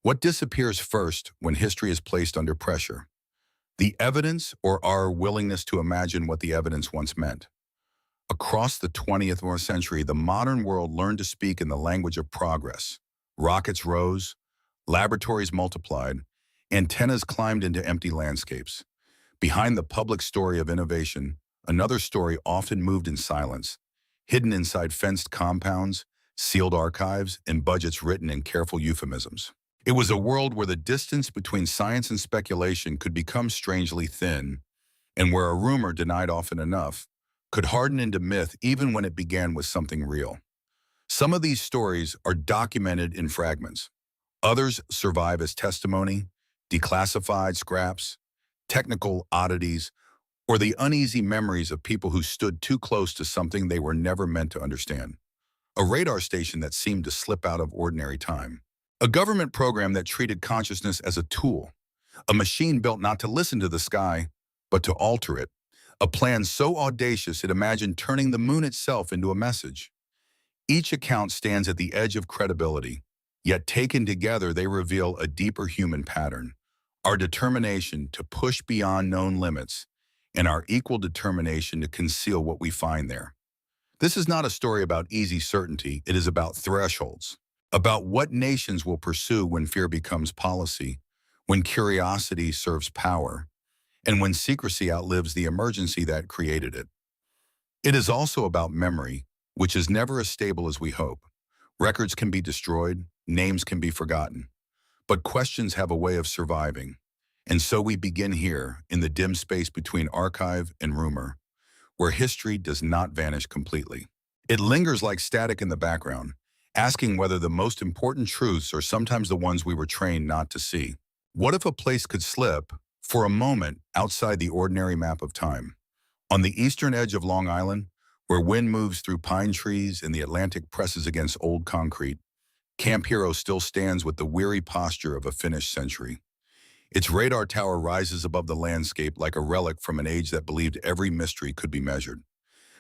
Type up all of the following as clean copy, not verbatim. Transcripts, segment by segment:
What disappears first when history is placed under pressure? The evidence or our willingness to imagine what the evidence once meant? Across the 20th century, the modern world learned to speak in the language of progress. Rockets rose, laboratories multiplied, antennas climbed into empty landscapes. Behind the public story of innovation, another story often moved in silence, hidden inside fenced compounds, sealed archives, and budgets written in careful euphemisms. It was a world where the distance between science and speculation could become strangely thin, and where a rumor denied often enough could harden into myth even when it began with something real. Some of these stories are documented in fragments. Others survive as testimony, declassified scraps, technical oddities, or the uneasy memories of people who stood too close to something they were never meant to understand. A radar station that seemed to slip out of ordinary time. A government program that treated consciousness as a tool. A machine built not to listen to the sky, but to alter it. A plan so audacious it imagined turning the moon itself into a message. Each account stands at the edge of credibility, yet taken together they reveal a deeper human pattern. Our determination to push beyond known limits, and our equal determination to conceal what we find there. This is not a story about easy certainty, it is about thresholds, about what nations will pursue when fear becomes policy, when curiosity serves power, and when secrecy outlives the emergency that created it. It is also about memory, which is never as stable as we hope. Records can be destroyed, names can be forgotten, but questions have a way of surviving. And so we begin here, in the dim space between archive and rumor, where history does not vanish completely. It lingers like static in the background, asking whether the most important truths are sometimes the ones we were trained not to see. What if a place could slip, for a moment, outside the ordinary map of time? On the eastern edge of Long Island, where wind moves through pine trees and the Atlantic presses against old concrete, Camp Hero still stands with the weary posture of a finished century. Its radar tower rises above the landscape like a relic from an age that believed every mystery could be measured.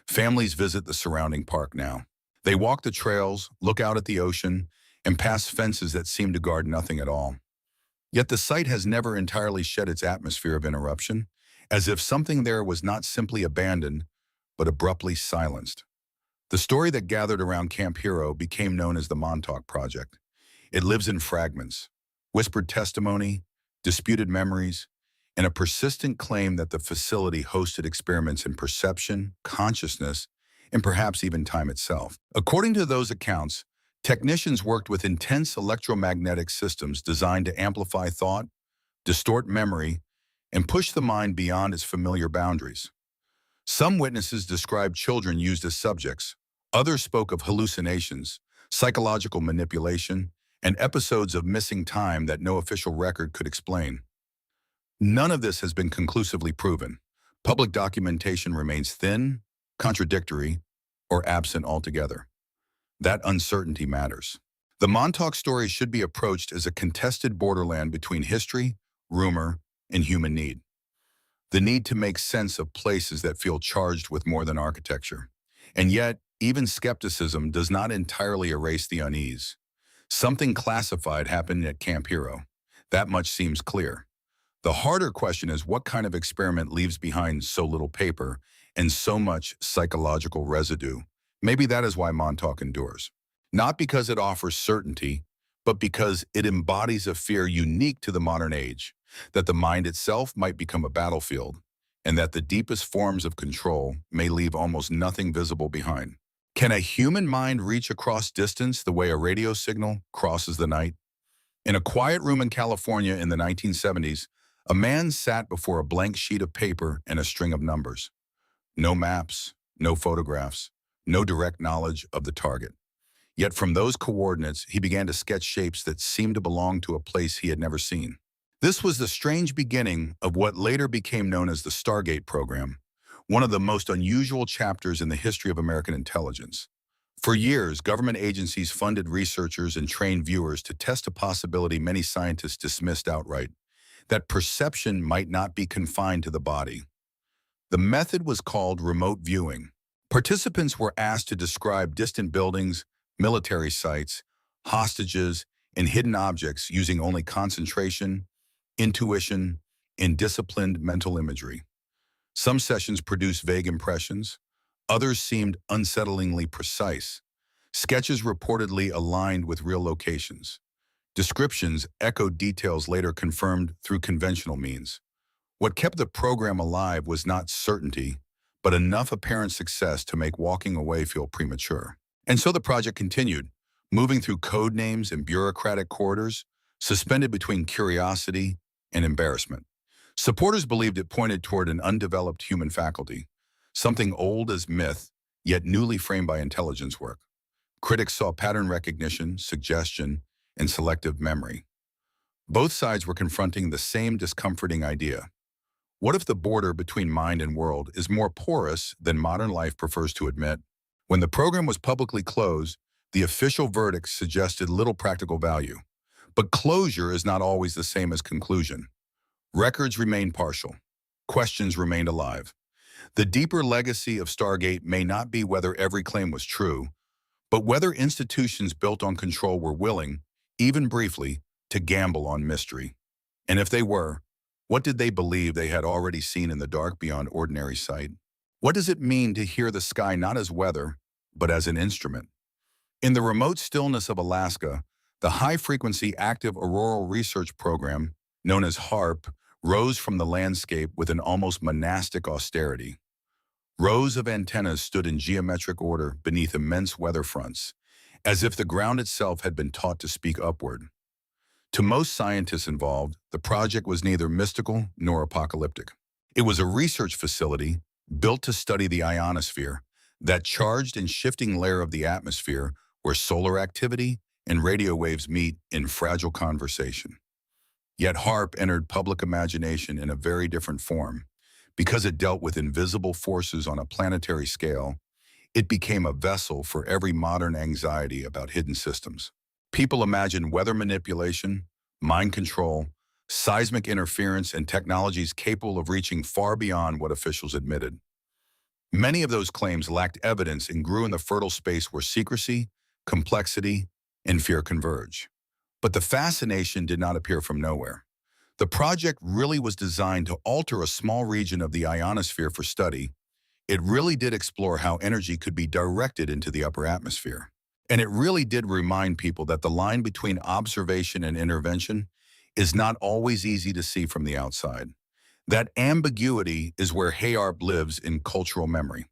Families visit the surrounding park now. They walk the trails, look out at the ocean, and pass fences that seem to guard nothing at all. Yet the site has never entirely shed its atmosphere of interruption, as if something there was not simply abandoned, but abruptly silenced. The story that gathered around Camp Hero became known as the Montauk Project. It lives in fragments, whispered testimony, disputed memories, and a persistent claim that the facility hosted experiments in perception, consciousness, and perhaps even time itself. According to those accounts, technicians worked with intense electromagnetic systems designed to amplify thought, distort memory, and push the mind beyond its familiar boundaries. Some witnesses described children used as subjects. Others spoke of hallucinations, psychological manipulation, and episodes of missing time that no official record could explain. None of this has been conclusively proven. Public documentation remains thin, contradictory, or absent altogether. That uncertainty matters. The Montauk story should be approached as a contested borderland between history, rumor, and human need. The need to make sense of places that feel charged with more than architecture. And yet, even skepticism does not entirely erase the unease. Something classified happened at Camp Hero. That much seems clear. The harder question is what kind of experiment leaves behind so little paper and so much psychological residue. Maybe that is why Montauk endures. Not because it offers certainty, but because it embodies a fear unique to the modern age, that the mind itself might become a battlefield, and that the deepest forms of control may leave almost nothing visible behind. Can a human mind reach across distance the way a radio signal crosses the night? In a quiet room in California in the 1970s, a man sat before a blank sheet of paper and a string of numbers. No maps, no photographs, no direct knowledge of the target. Yet from those coordinates, he began to sketch shapes that seemed to belong to a place he had never seen. This was the strange beginning of what later became known as the Stargate program, one of the most unusual chapters in the history of American intelligence. For years, government agencies funded researchers and trained viewers to test a possibility many scientists dismissed outright, that perception might not be confined to the body. The method was called remote viewing. Participants were asked to describe distant buildings, military sites, hostages, and hidden objects using only concentration, intuition, and disciplined mental imagery. Some sessions produced vague impressions, others seemed unsettlingly precise. Sketches reportedly aligned with real locations. Descriptions echoed details later confirmed through conventional means. What kept the program alive was not certainty, but enough apparent success to make walking away feel premature. And so the project continued, moving through code names and bureaucratic corridors, suspended between curiosity and embarrassment. Supporters believed it pointed toward an undeveloped human faculty, something old as myth, yet newly framed by intelligence work. Critics saw pattern recognition, suggestion, and selective memory. Both sides were confronting the same discomforting idea. What if the border between mind and world is more porous than modern life prefers to admit? When the program was publicly closed, the official verdict suggested little practical value. But closure is not always the same as conclusion. Records remained partial. Questions remained alive. The deeper legacy of Stargate may not be whether every claim was true, but whether institutions built on control were willing, even briefly, to gamble on mystery. And if they were, what did they believe they had already seen in the dark beyond ordinary sight? What does it mean to hear the sky not as weather, but as an instrument? In the remote stillness of Alaska, the high-frequency active auroral research program, known as HARP, rose from the landscape with an almost monastic austerity. Rows of antennas stood in geometric order beneath immense weather fronts, as if the ground itself had been taught to speak upward. To most scientists involved, the project was neither mystical nor apocalyptic. It was a research facility built to study the ionosphere, that charged and shifting layer of the atmosphere where solar activity and radio waves meet in fragile conversation. Yet HARP entered public imagination in a very different form. Because it dealt with invisible forces on a planetary scale, it became a vessel for every modern anxiety about hidden systems. People imagined weather manipulation, mind control, seismic interference, and technologies capable of reaching far beyond what officials admitted. Many of those claims lacked evidence and grew in the fertile space where secrecy, complexity, and fear converge. But the fascination did not appear from nowhere. The project really was designed to alter a small region of the ionosphere for study. It really did explore how energy could be directed into the upper atmosphere. And it really did remind people that the line between observation and intervention is not always easy to see from the outside. That ambiguity is where HARP lives in cultural memory.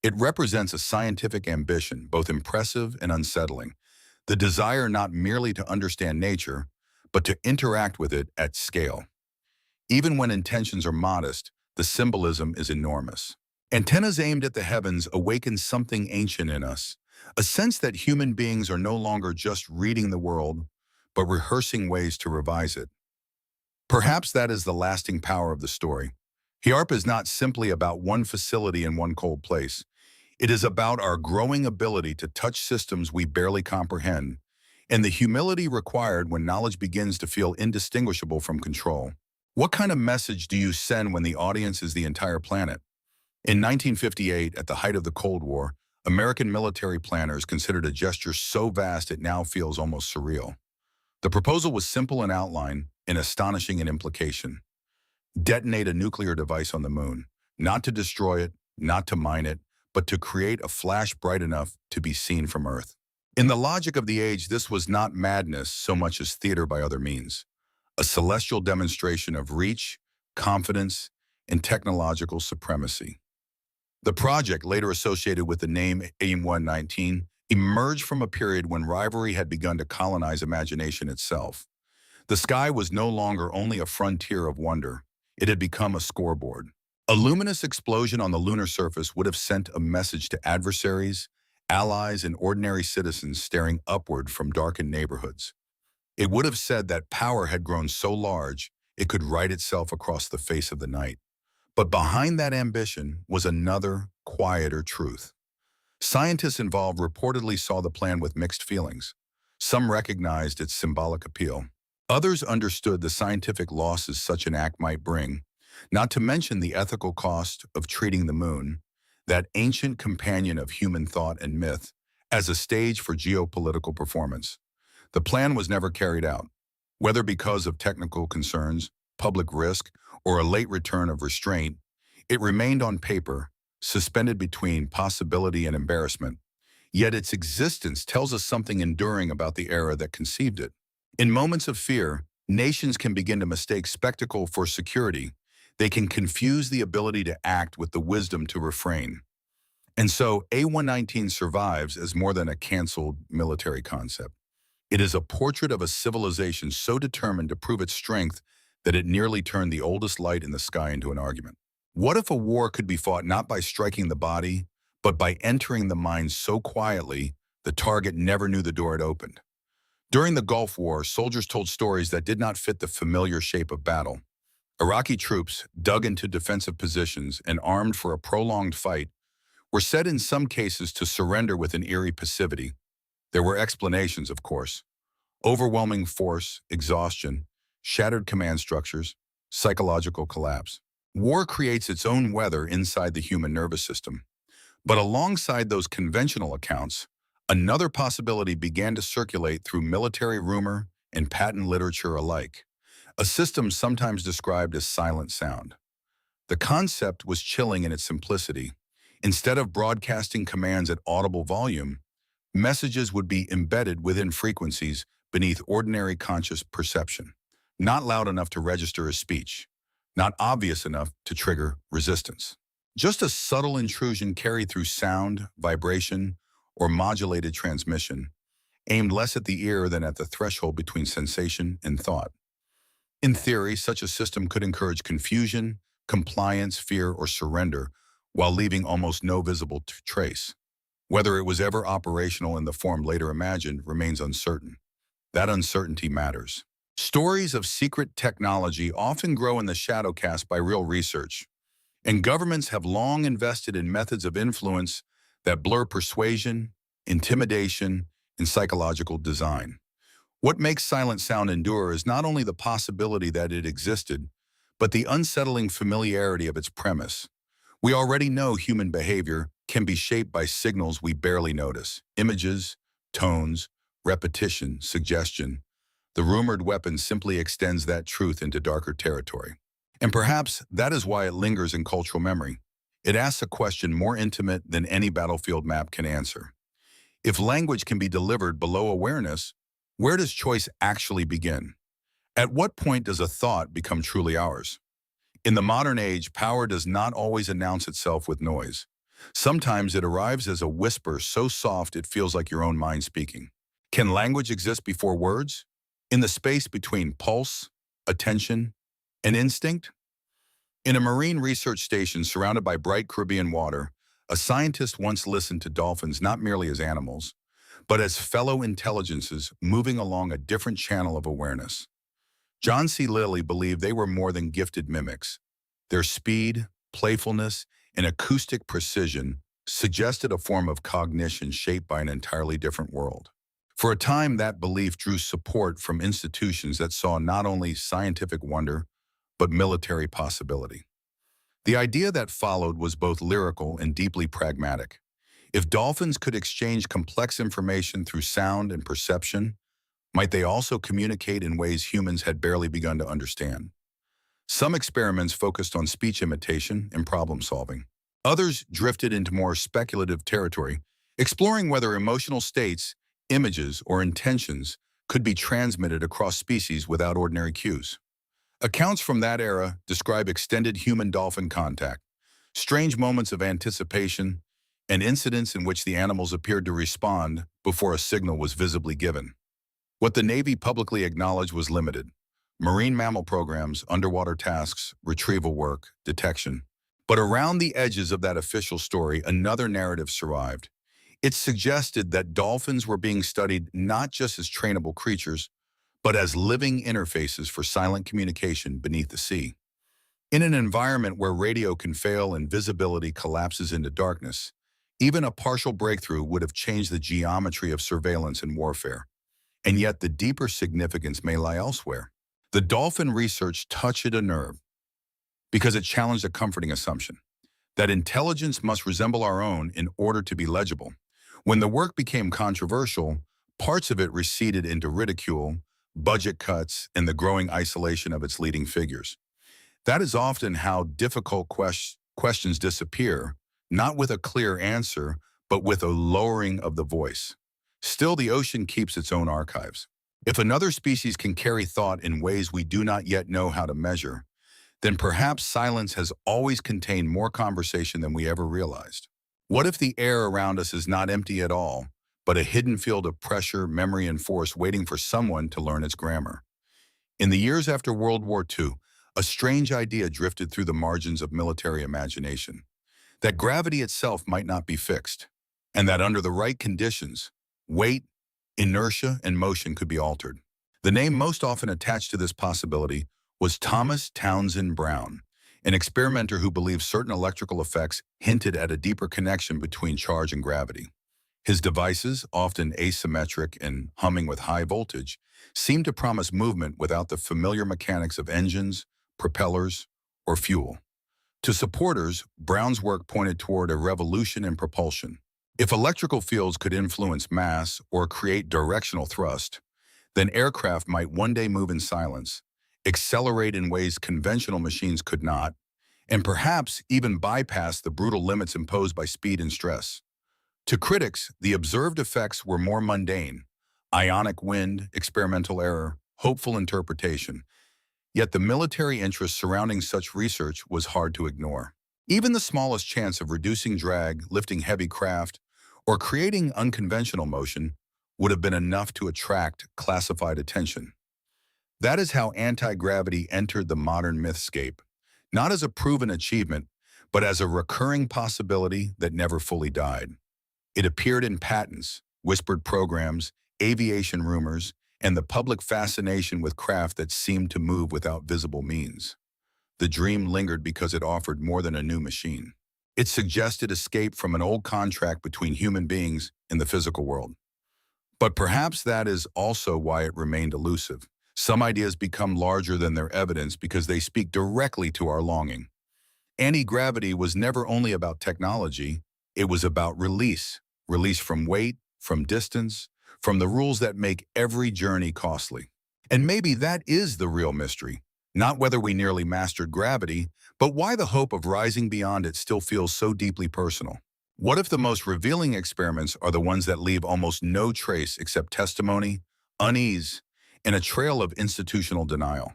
It represents a scientific ambition, both impressive and unsettling. The desire not merely to understand nature, but to interact with it at scale. Even when intentions are modest, the symbolism is enormous. Antennas aimed at the heavens awaken something ancient in us, a sense that human beings are no longer just reading the world, but rehearsing ways to revise it. Perhaps that is the lasting power of the story. HARP is not simply about one facility in one cold place. It is about our growing ability to touch systems we barely comprehend, and the humility required when knowledge begins to feel indistinguishable from control. What kind of message do you send when the audience is the entire planet? In 1958, at the height of the Cold War, American military planners considered a gesture so vast it now feels almost surreal. The proposal was simple in outline and astonishing in implication. Detonate a nuclear device on the moon, not to destroy it, not to mine it, but to create a flash bright enough to be seen from Earth. In the logic of the age, this was not madness so much as theater by other means, a celestial demonstration of reach, confidence, and technological supremacy. The project, later associated with the name AIM-119, emerged from a period when rivalry had begun to colonize imagination itself. The sky was no longer only a frontier of wonder, it had become a scoreboard. A luminous explosion on the lunar surface would have sent a message to adversaries, allies, and ordinary citizens staring upward from darkened neighborhoods. It would have said that power had grown so large it could write itself across the face of the night. But behind that ambition was another, quieter truth. Scientists involved reportedly saw the plan with mixed feelings. Some recognized its symbolic appeal. Others understood the scientific losses such an act might bring, not to mention the ethical cost of treating the moon, that ancient companion of human thought and myth, as a stage for geopolitical performance. The plan was never carried out. Whether because of technical concerns, public risk, or a late return of restraint, it remained on paper, suspended between possibility and embarrassment. Yet its existence tells us something enduring about the era that conceived it. In moments of fear, nations can begin to mistake spectacle for security. They can confuse the ability to act with the wisdom to refrain. And so A119 survives as more than a canceled military concept. It is a portrait of a civilization so determined to prove its strength that it nearly turned the oldest light in the sky into an argument. What if a war could be fought not by striking the body, but by entering the mind so quietly the target never knew the door had opened? During the Gulf War, soldiers told stories that did not fit the familiar shape of battle. Iraqi troops, dug into defensive positions and armed for a prolonged fight, were said in some cases to surrender with an eerie passivity. There were explanations, of course. Overwhelming force, exhaustion, shattered command structures, psychological collapse. War creates its own weather inside the human nervous system. But alongside those conventional accounts, another possibility began to circulate through military rumor and patent literature alike, a system sometimes described as silent sound. The concept was chilling in its simplicity. Instead of broadcasting commands at audible volume, messages would be embedded within frequencies beneath ordinary conscious perception, not loud enough to register as speech, not obvious enough to trigger resistance. Just a subtle intrusion carried through sound, vibration, or modulated transmission, aimed less at the ear than at the threshold between sensation and thought. In theory, such a system could encourage confusion, compliance, fear, or surrender, while leaving almost no visible trace. Whether it was ever operational in the form later imagined remains uncertain. That uncertainty matters. Stories of secret technology often grow in the shadow cast by real research, and governments have long invested in methods of influence that blur persuasion, intimidation, and psychological design. What makes silent sound endure is not only the possibility that it existed, but the unsettling familiarity of its premise. We already know human behavior can be shaped by signals we barely notice: images, tones, repetition, suggestion. The rumored weapon simply extends that truth into darker territory. And perhaps that is why it lingers in cultural memory. It asks a question more intimate than any battlefield map can answer. If language can be delivered below awareness, where does choice actually begin? At what point does a thought become truly ours? In the modern age, power does not always announce itself with noise. Sometimes it arrives as a whisper so soft it feels like your own mind speaking. Can language exist before words? In the space between pulse, attention, and instinct? In a marine research station surrounded by bright Caribbean water, a scientist once listened to dolphins not merely as animals, but as fellow intelligences moving along a different channel of awareness. John C. Lilly believed they were more than gifted mimics. Their speed, playfulness, and acoustic precision suggested a form of cognition shaped by an entirely different world. For a time, that belief drew support from institutions that saw not only scientific wonder, but military possibility. The idea that followed was both lyrical and deeply pragmatic. If dolphins could exchange complex information through sound and perception, might they also communicate in ways humans had barely begun to understand? Some experiments focused on speech imitation and problem solving. Others drifted into more speculative territory, exploring whether emotional states, images, or intentions could be transmitted across species without ordinary cues. Accounts from that era describe extended human-dolphin contact, strange moments of anticipation, and incidents in which the animals appeared to respond before a signal was visibly given. What the Navy publicly acknowledged was limited: marine mammal programs, underwater tasks, retrieval work, detection. But around the edges of that official story, another narrative survived. It suggested that dolphins were being studied not just as trainable creatures, but as living interfaces for silent communication beneath the sea. In an environment where radio can fail and visibility collapses into darkness, even a partial breakthrough would have changed the geometry of surveillance and warfare. And yet the deeper significance may lie elsewhere. The dolphin research touched a nerve because it challenged a comforting assumption that intelligence must resemble our own in order to be legible. When the work became controversial, parts of it receded into ridicule, budget cuts, and the growing isolation of its leading figures. That is often how difficult questions disappear, not with a clear answer, but with a lowering of the voice. Still, the ocean keeps its own archives. If another species can carry thought in ways we do not yet know how to measure, then perhaps silence has always contained more conversation than we ever realized. What if the air around us is not empty at all, but a hidden field of pressure, memory, and force waiting for someone to learn its grammar? In the years after World War II, a strange idea drifted through the margins of military imagination, that gravity itself might not be fixed, and that under the right conditions, weight, inertia, and motion could be altered. The name most often attached to this possibility was Thomas Townsend Brown, an experimenter who believed certain electrical effects hinted at a deeper connection between charge and gravity. His devices, often asymmetric and humming with high voltage, seemed to promise movement without the familiar mechanics of engines, propellers, or fuel. To supporters, Brown's work pointed toward a revolution in propulsion. If electrical fields could influence mass or create directional thrust, then aircraft might one day move in silence, accelerate in ways conventional machines could not, and perhaps even bypass the brutal limits imposed by speed and stress. To critics, the observed effects were more mundane: ionic wind, experimental error, hopeful interpretation. Yet the military interest surrounding such research was hard to ignore. Even the smallest chance of reducing drag, lifting heavy craft, or creating unconventional motion would have been enough to attract classified attention. That is how anti-gravity entered the modern mythscape, not as a proven achievement, but as a recurring possibility that never fully died. It appeared in patents, whispered programs, aviation rumors, and the public fascination with craft that seemed to move without visible means. The dream lingered because it offered more than a new machine. It suggested escape from an old contract between human beings and the physical world. But perhaps that is also why it remained elusive. Some ideas become larger than their evidence because they speak directly to our longing. Anti-gravity was never only about technology, it was about release. Release from weight, from distance, from the rules that make every journey costly. And maybe that is the real mystery. Not whether we nearly mastered gravity, but why the hope of rising beyond it still feels so deeply personal. What if the most revealing experiments are the ones that leave almost no trace except testimony, unease, and a trail of institutional denial?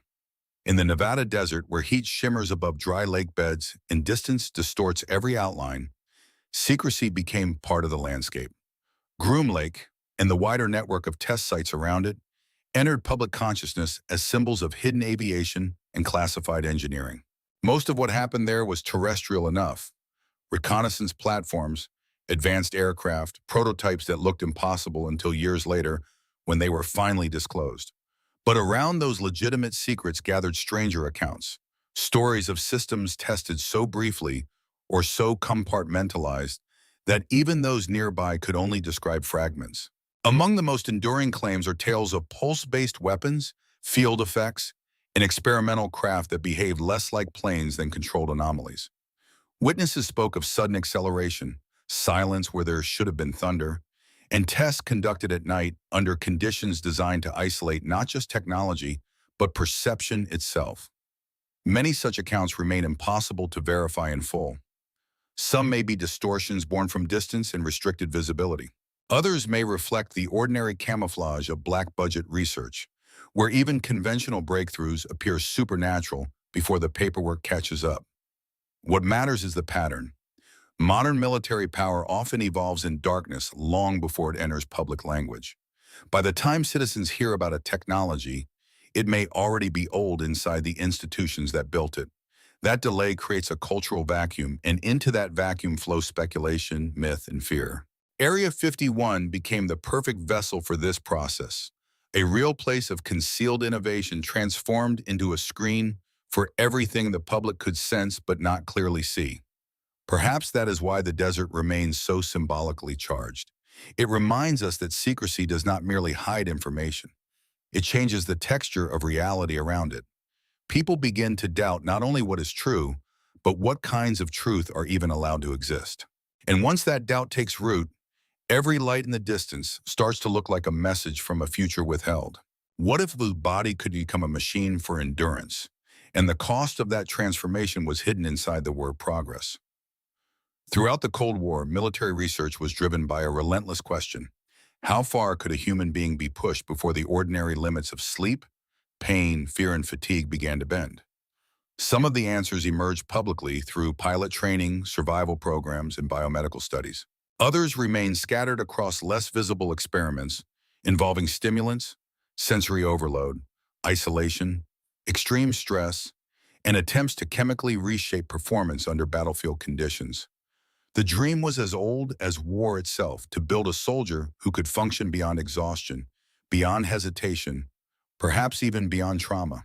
In the Nevada desert, where heat shimmers above dry lake beds and distance distorts every outline, secrecy became part of the landscape. Groom Lake, and the wider network of test sites around it, entered public consciousness as symbols of hidden aviation and classified engineering. Most of what happened there was terrestrial enough: reconnaissance platforms, advanced aircraft, prototypes that looked impossible until years later when they were finally disclosed. But around those legitimate secrets gathered stranger accounts, stories of systems tested so briefly or so compartmentalized that even those nearby could only describe fragments. Among the most enduring claims are tales of pulse-based weapons, field effects, and experimental craft that behaved less like planes than controlled anomalies. Witnesses spoke of sudden acceleration, silence where there should have been thunder, and tests conducted at night under conditions designed to isolate not just technology, but perception itself. Many such accounts remain impossible to verify in full. Some may be distortions born from distance and restricted visibility. Others may reflect the ordinary camouflage of black-budget research, where even conventional breakthroughs appear supernatural before the paperwork catches up. What matters is the pattern. Modern military power often evolves in darkness long before it enters public language. By the time citizens hear about a technology, it may already be old inside the institutions that built it. That delay creates a cultural vacuum, and into that vacuum flows speculation, myth, and fear. Area 51 became the perfect vessel for this process, a real place of concealed innovation transformed into a screen for everything the public could sense but not clearly see. Perhaps that is why the desert remains so symbolically charged. It reminds us that secrecy does not merely hide information. It changes the texture of reality around it. People begin to doubt not only what is true, but what kinds of truth are even allowed to exist. And once that doubt takes root, Every light in the distance starts to look like a message from a future withheld. What if the body could become a machine for endurance, and the cost of that transformation was hidden inside the word progress? Throughout the Cold War, military research was driven by a relentless question. How far could a human being be pushed before the ordinary limits of sleep, pain, fear, and fatigue began to bend? Some of the answers emerged publicly through pilot training, survival programs, and biomedical studies. Others remain scattered across less visible experiments involving stimulants, sensory overload, isolation, extreme stress, and attempts to chemically reshape performance under battlefield conditions. The dream was as old as war itself, to build a soldier who could function beyond exhaustion, beyond hesitation, perhaps even beyond trauma.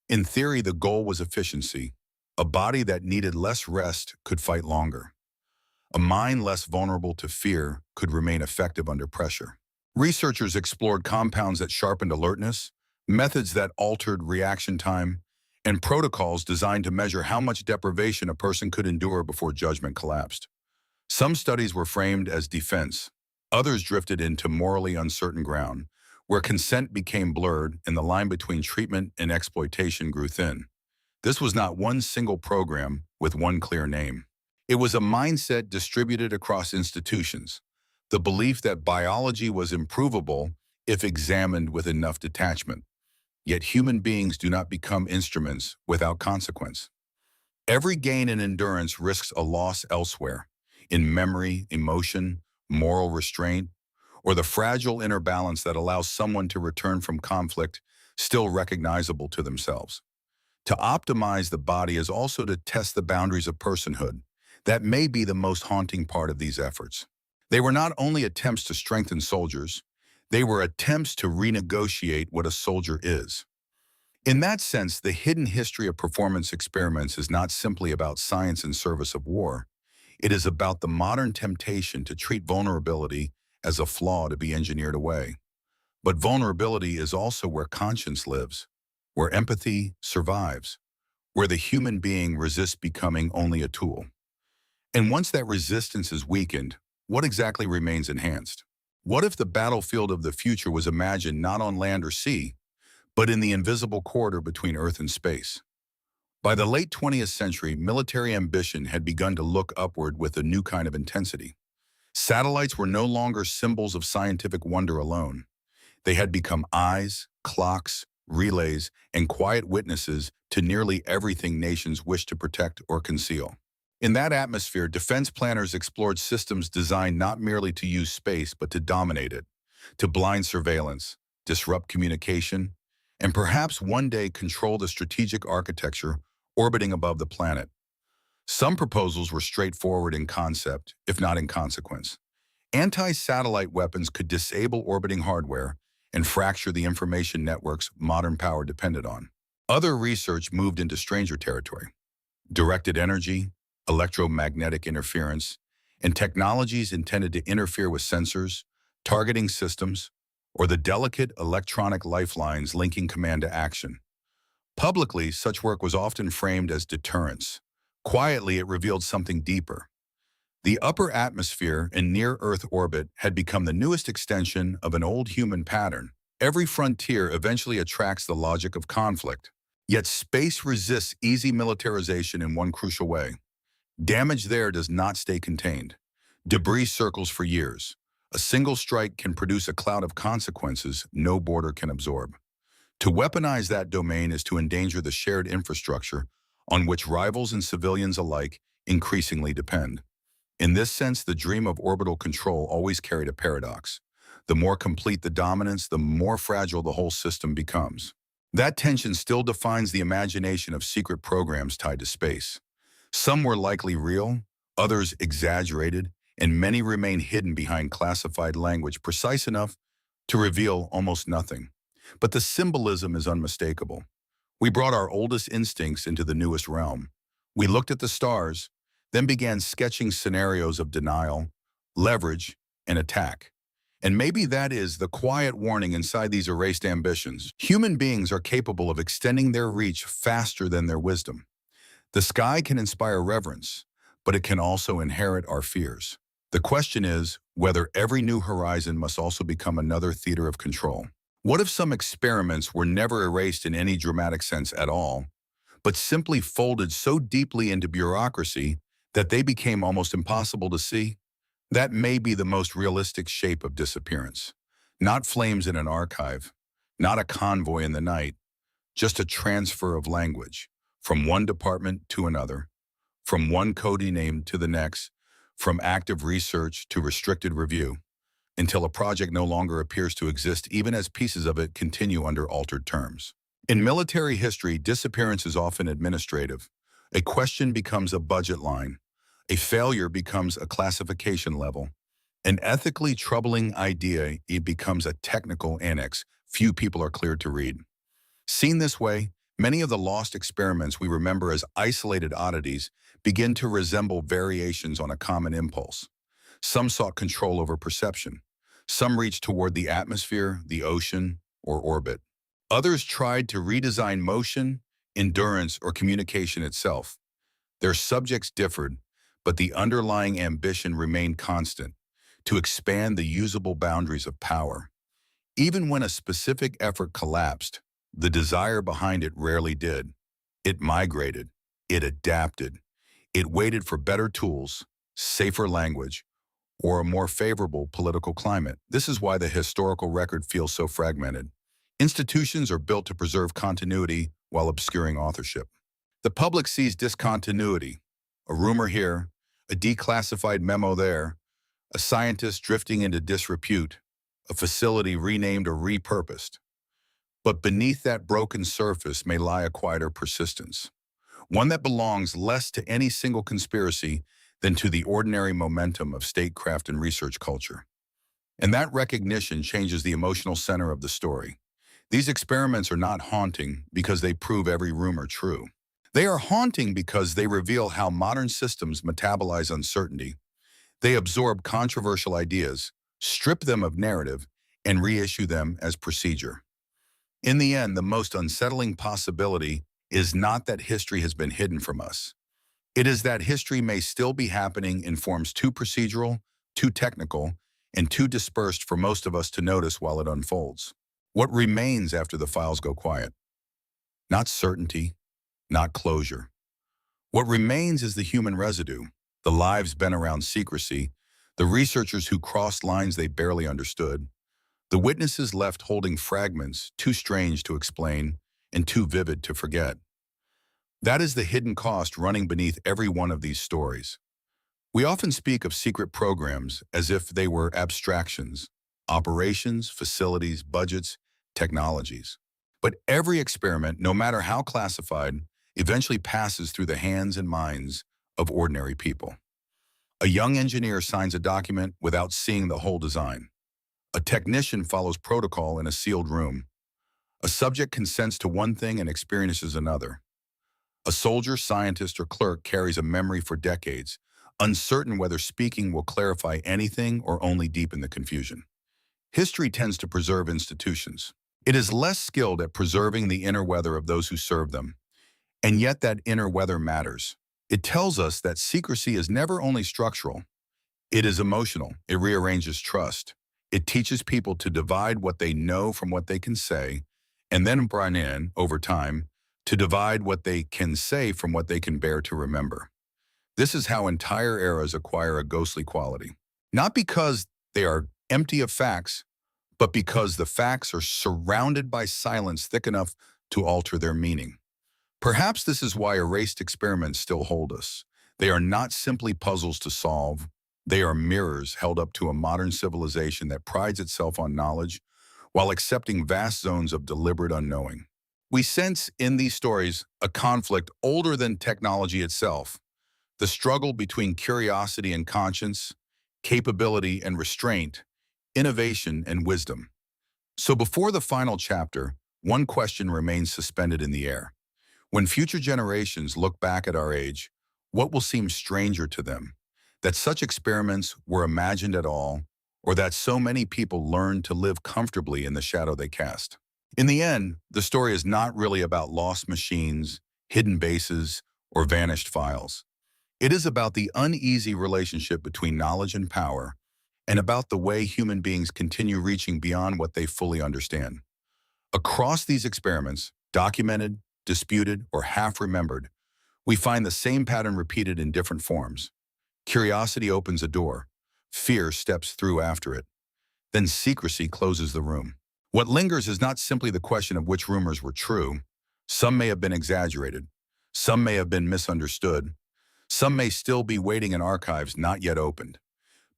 In theory, the goal was efficiency. A body that needed less rest could fight longer. A mind less vulnerable to fear could remain effective under pressure. Researchers explored compounds that sharpened alertness, methods that altered reaction time, and protocols designed to measure how much deprivation a person could endure before judgment collapsed. Some studies were framed as defense. Others drifted into morally uncertain ground, where consent became blurred and the line between treatment and exploitation grew thin. This was not one single program with one clear name. It was a mindset distributed across institutions, the belief that biology was improvable if examined with enough detachment. Yet human beings do not become instruments without consequence. Every gain in endurance risks a loss elsewhere, in memory, emotion, moral restraint, or the fragile inner balance that allows someone to return from conflict still recognizable to themselves. To optimize the body is also to test the boundaries of personhood. That may be the most haunting part of these efforts. They were not only attempts to strengthen soldiers, they were attempts to renegotiate what a soldier is. In that sense, the hidden history of performance experiments is not simply about science in service of war. It is about the modern temptation to treat vulnerability as a flaw to be engineered away. But vulnerability is also where conscience lives, where empathy survives, where the human being resists becoming only a tool. And once that resistance is weakened, what exactly remains enhanced? What if the battlefield of the future was imagined not on land or sea, but in the invisible corridor between Earth and space? By the late 20th century, military ambition had begun to look upward with a new kind of intensity. Satellites were no longer symbols of scientific wonder alone. They had become eyes, clocks, relays, and quiet witnesses to nearly everything nations wished to protect or conceal. In that atmosphere, defense planners explored systems designed not merely to use space, but to dominate it, to blind surveillance, disrupt communication, and perhaps one day control the strategic architecture orbiting above the planet. Some proposals were straightforward in concept, if not in consequence. Anti-satellite weapons could disable orbiting hardware and fracture the information networks modern power depended on. Other research moved into stranger territory. Directed energy, electromagnetic interference, and technologies intended to interfere with sensors, targeting systems, or the delicate electronic lifelines linking command to action. Publicly, such work was often framed as deterrence. Quietly, it revealed something deeper. The upper atmosphere and near-Earth orbit had become the newest extension of an old human pattern. Every frontier eventually attracts the logic of conflict. Yet space resists easy militarization in one crucial way. Damage there does not stay contained. Debris circles for years. A single strike can produce a cloud of consequences no border can absorb. To weaponize that domain is to endanger the shared infrastructure on which rivals and civilians alike increasingly depend. In this sense, the dream of orbital control always carried a paradox. The more complete the dominance, the more fragile the whole system becomes. That tension still defines the imagination of secret programs tied to space. Some were likely real, others exaggerated, and many remain hidden behind classified language precise enough to reveal almost nothing. But the symbolism is unmistakable. We brought our oldest instincts into the newest realm. We looked at the stars, then began sketching scenarios of denial, leverage, and attack. And maybe that is the quiet warning inside these erased ambitions. Human beings are capable of extending their reach faster than their wisdom. The sky can inspire reverence, but it can also inherit our fears. The question is whether every new horizon must also become another theater of control. What if some experiments were never erased in any dramatic sense at all, but simply folded so deeply into bureaucracy that they became almost impossible to see? That may be the most realistic shape of disappearance. Not flames in an archive, not a convoy in the night, just a transfer of language from one department to another, from one coding name to the next, from active research to restricted review, until a project no longer appears to exist even as pieces of it continue under altered terms. In military history, disappearance is often administrative. A question becomes a budget line. A failure becomes a classification level. An ethically troubling idea, it becomes a technical annex few people are cleared to read. Seen this way, many of the lost experiments we remember as isolated oddities begin to resemble variations on a common impulse. Some sought control over perception. Some reached toward the atmosphere, the ocean, or orbit. Others tried to redesign motion, endurance, or communication itself. Their subjects differed, but the underlying ambition remained constant: to expand the usable boundaries of power. Even when a specific effort collapsed, the desire behind it rarely did. It migrated. It adapted. It waited for better tools, safer language, or a more favorable political climate. This is why the historical record feels so fragmented. Institutions are built to preserve continuity while obscuring authorship. The public sees discontinuity: a rumor here, a declassified memo there, a scientist drifting into disrepute, a facility renamed or repurposed. But beneath that broken surface may lie a quieter persistence, one that belongs less to any single conspiracy than to the ordinary momentum of statecraft and research culture. And that recognition changes the emotional center of the story. These experiments are not haunting because they prove every rumor true. They are haunting because they reveal how modern systems metabolize uncertainty. They absorb controversial ideas, strip them of narrative, and reissue them as procedure. In the end, the most unsettling possibility is not that history has been hidden from us. It is that history may still be happening in forms too procedural, too technical, and too dispersed for most of us to notice while it unfolds. What remains after the files go quiet? Not certainty, not closure. What remains is the human residue, the lives bent around secrecy, the researchers who crossed lines they barely understood, the witnesses left holding fragments too strange to explain and too vivid to forget. That is the hidden cost running beneath every one of these stories. We often speak of secret programs as if they were abstractions: operations, facilities, budgets, technologies. But every experiment, no matter how classified, eventually passes through the hands and minds of ordinary people. A young engineer signs a document without seeing the whole design. A technician follows protocol in a sealed room. A subject consents to one thing and experiences another. A soldier, scientist, or clerk carries a memory for decades, uncertain whether speaking will clarify anything or only deepen the confusion. History tends to preserve institutions. It is less skilled at preserving the inner weather of those who serve them. And yet that inner weather matters. It tells us that secrecy is never only structural. It is emotional. It rearranges trust. It teaches people to divide what they know from what they can say, and then bring in, over time, to divide what they can say from what they can bear to remember. This is how entire eras acquire a ghostly quality. Not because they are empty of facts, but because the facts are surrounded by silence thick enough to alter their meaning. Perhaps this is why erased experiments still hold us. They are not simply puzzles to solve. They are mirrors held up to a modern civilization that prides itself on knowledge while accepting vast zones of deliberate unknowing. We sense in these stories a conflict older than technology itself: the struggle between curiosity and conscience, capability and restraint, innovation and wisdom. So before the final chapter, one question remains suspended in the air. When future generations look back at our age, what will seem stranger to them? That such experiments were imagined at all, or that so many people learned to live comfortably in the shadow they cast? In the end, the story is not really about lost machines, hidden bases, or vanished files. It is about the uneasy relationship between knowledge and power, and about the way human beings continue reaching beyond what they fully understand. Across these experiments, documented, disputed, or half-remembered, we find the same pattern repeated in different forms. Curiosity opens a door. Fear steps through after it. Then secrecy closes the room. What lingers is not simply the question of which rumors were true. Some may have been exaggerated. Some may have been misunderstood. Some may still be waiting in archives not yet opened.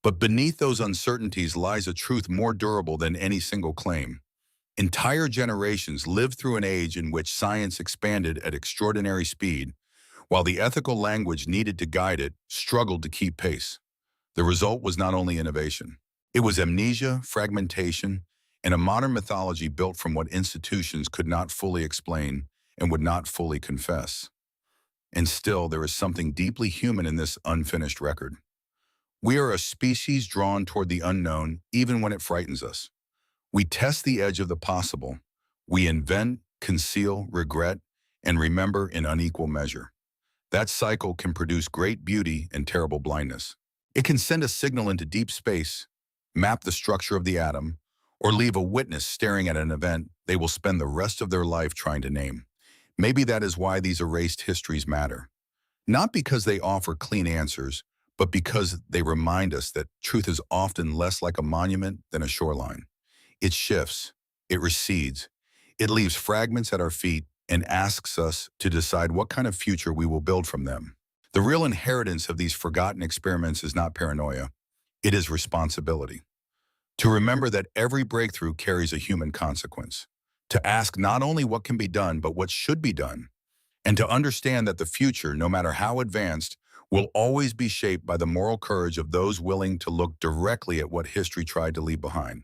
But beneath those uncertainties lies a truth more durable than any single claim. Entire generations lived through an age in which science expanded at extraordinary speed, while the ethical language needed to guide it struggled to keep pace. The result was not only innovation. It was amnesia, fragmentation, and a modern mythology built from what institutions could not fully explain and would not fully confess. And still, there is something deeply human in this unfinished record. We are a species drawn toward the unknown, even when it frightens us. We test the edge of the possible. We invent, conceal, regret, and remember in unequal measure. That cycle can produce great beauty and terrible blindness. It can send a signal into deep space, map the structure of the atom, or leave a witness staring at an event they will spend the rest of their life trying to name. Maybe that is why these erased histories matter. Not because they offer clean answers, but because they remind us that truth is often less like a monument than a shoreline. It shifts, it recedes, it leaves fragments at our feet and asks us to decide what kind of future we will build from them. The real inheritance of these forgotten experiments is not paranoia, it is responsibility. To remember that every breakthrough carries a human consequence. To ask not only what can be done, but what should be done. And to understand that the future, no matter how advanced, will always be shaped by the moral courage of those willing to look directly at what history tried to leave behind.